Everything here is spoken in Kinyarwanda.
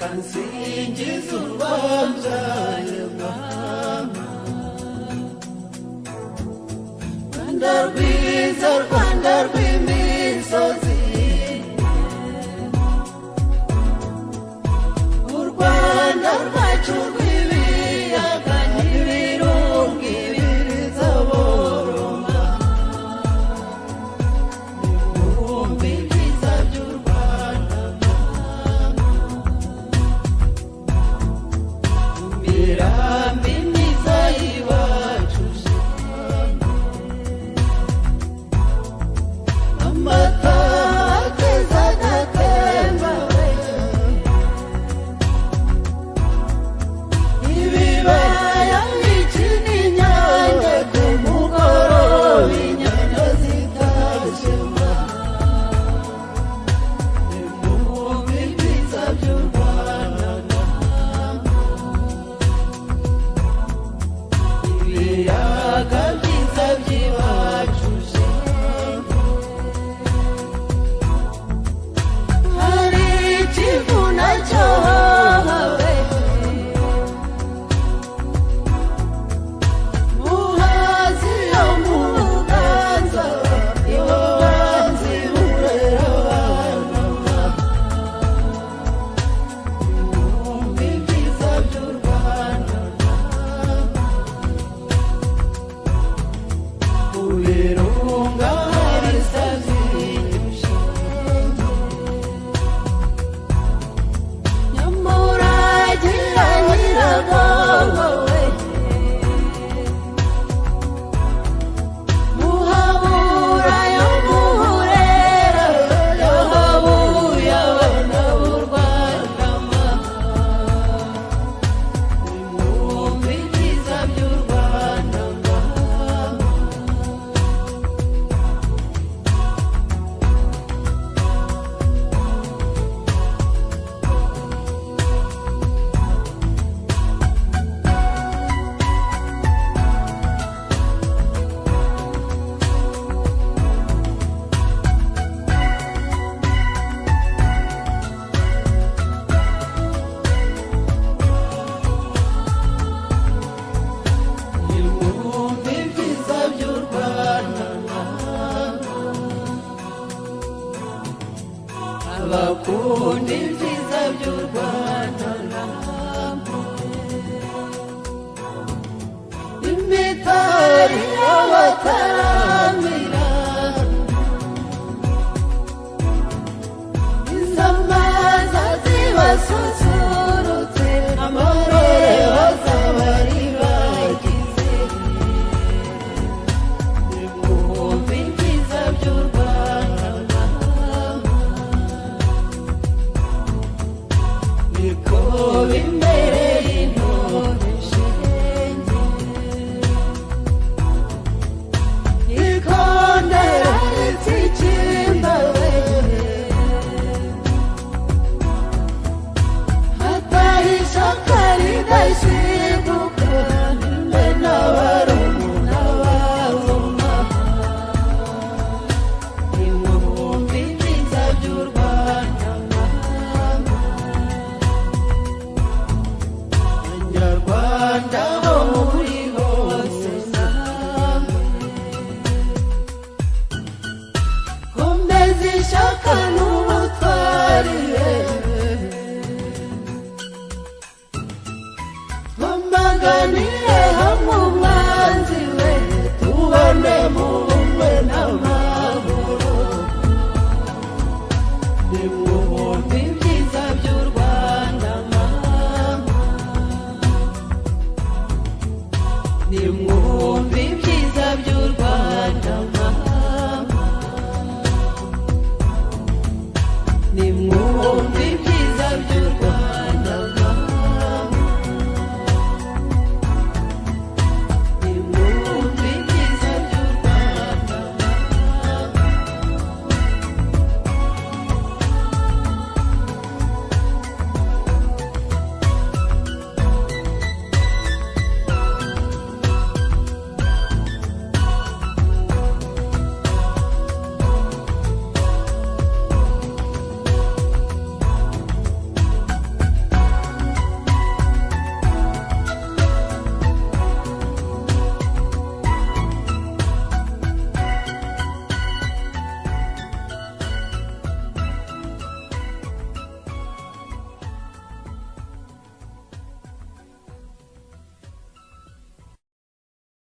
kansingiza urwambyaye mama Rwanda rwiza Rwanda rw'imisozi u Rwanda rwacu rw'ibiyaga n'ibirunga ibiriza boroma nimwumve ibyiza by'u Rwanda imirambi myiza y'iwacu amata akeza agatemba ibibaya bikina inyange ku mugoroba inyanya zitashema nimwumve ibyiza by'u Rwanda ibiyaga byiza by'iwacu hari ikivuna cyahawe muhazi yo mu buganza ibuganza iburera abana nimwumve ibyiza by'u Rwanda mu birunga hari sabyinshi nyamurage ya Nyiragongo we muhabura yo mu Burera yahabuye abana b'u Rwanda nimwumve ibyiza by'u Rwanda nimwumve ibyiza by'u Rwanda abakunda ibyiza by'u Rwanda imitari y'abatara